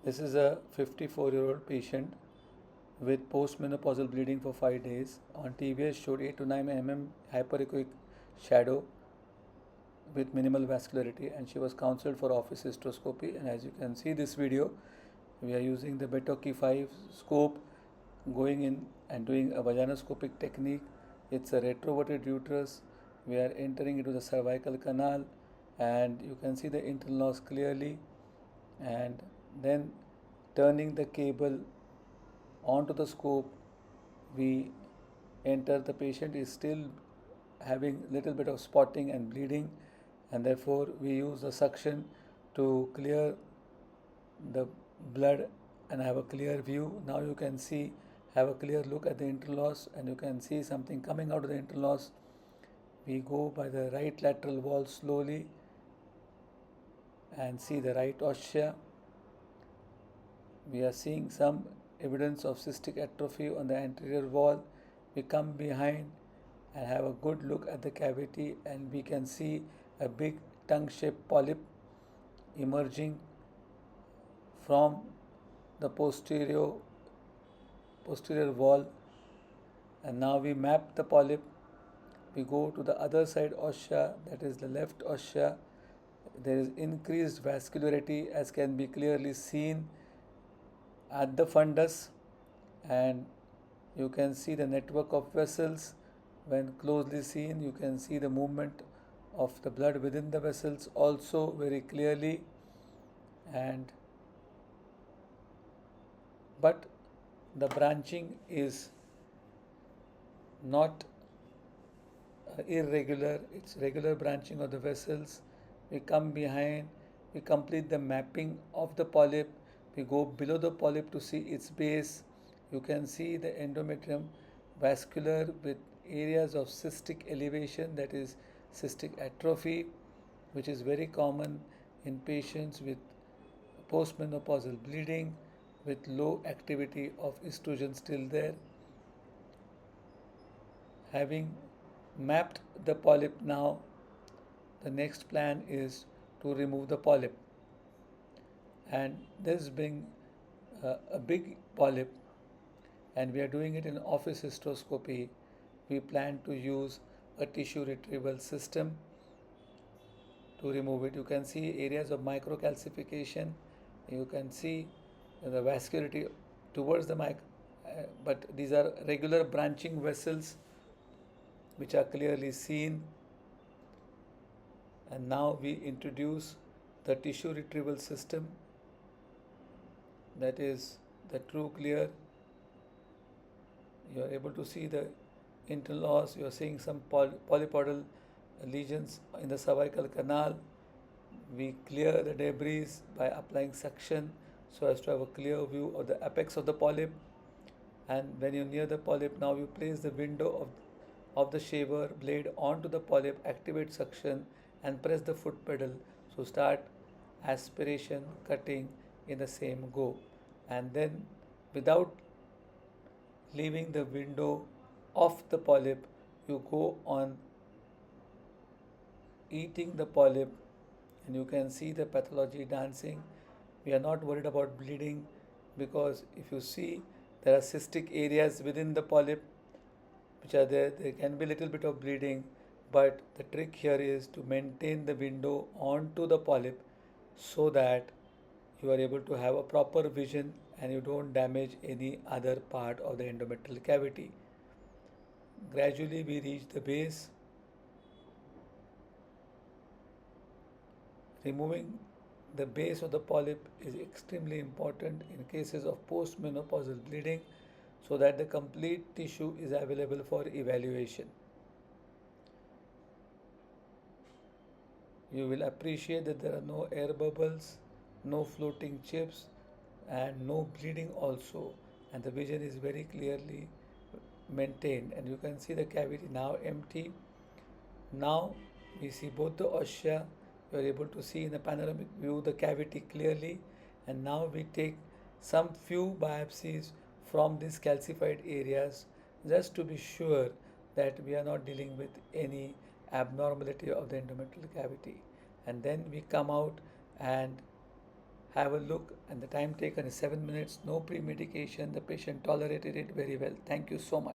This is a 54-year-old patient with postmenopausal bleeding for 5 days. On TVS showed 8 to 9 mm hyperechoic shadow with minimal vascularity, and she was counseled for office hysteroscopy. And as you can see this video, we are using the Betoki 5 scope, going in and doing a vaginoscopic technique. It's a retroverted uterus. We are entering into the cervical canal, and you can see the internal os clearly, and then turning the cable onto the scope, we enter. The patient is still having little bit of spotting and bleeding, and therefore we use the suction to clear the blood and have a clear view. Now you can see, have a clear look at the internal os, and you can see something coming out of the internal os. We go by the right lateral wall slowly and see the right ostia. We are seeing some evidence of cystic atrophy on the anterior wall. We come behind and have a good look at the cavity, and we can see a big tongue-shaped polyp emerging from the posterior wall. And now we map the polyp. We go to the other side ostia, that is the left ostia. There is increased vascularity, as can be clearly seen at the fundus, and you can see the network of vessels. When closely seen, you can see the movement of the blood within the vessels also very clearly. But the branching is not irregular, it's regular branching of the vessels. We come behind, we complete the mapping of the polyp. We go below the polyp to see its base. You can see the endometrium vascular with areas of cystic elevation, that is cystic atrophy, which is very common in patients with postmenopausal bleeding with low activity of estrogen still there. Having mapped the polyp now, the next plan is to remove the polyp. And this being a big polyp, and we are doing it in office hysteroscopy, we plan to use a tissue retrieval system to remove it. You can see areas of microcalcification. You can see the vascularity towards the but these are regular branching vessels which are clearly seen. And now we introduce the tissue retrieval system, that is the true clear. You are able to see the internal os. You are seeing some polypodal lesions in the cervical canal. We clear the debris by applying suction so as to have a clear view of the apex of the polyp. And when you're near the polyp, now you place the window of the shaver blade onto the polyp, activate suction and press the foot pedal. So start aspiration, cutting in the same go. And then without leaving the window of the polyp, you go on eating the polyp, and you can see the pathology dancing. We are not worried about bleeding, because if you see, there are cystic areas within the polyp which are there. There can be a little bit of bleeding, but the trick here is to maintain the window onto the polyp so that you are able to have a proper vision and you don't damage any other part of the endometrial cavity. Gradually we reach the base. Removing the base of the polyp is extremely important in cases of postmenopausal bleeding, so that the complete tissue is available for evaluation. You will appreciate that there are no air bubbles, no floating chips, and no bleeding also, and the vision is very clearly maintained, and you can see the cavity now empty. Now we see both the ostia. You are able to see in the panoramic view the cavity clearly, and now we take some few biopsies from these calcified areas just to be sure that we are not dealing with any abnormality of the endometrial cavity. And then we come out and Have a look, and the time taken is 7 minutes. No pre-medication. The patient tolerated it very well. Thank you so much.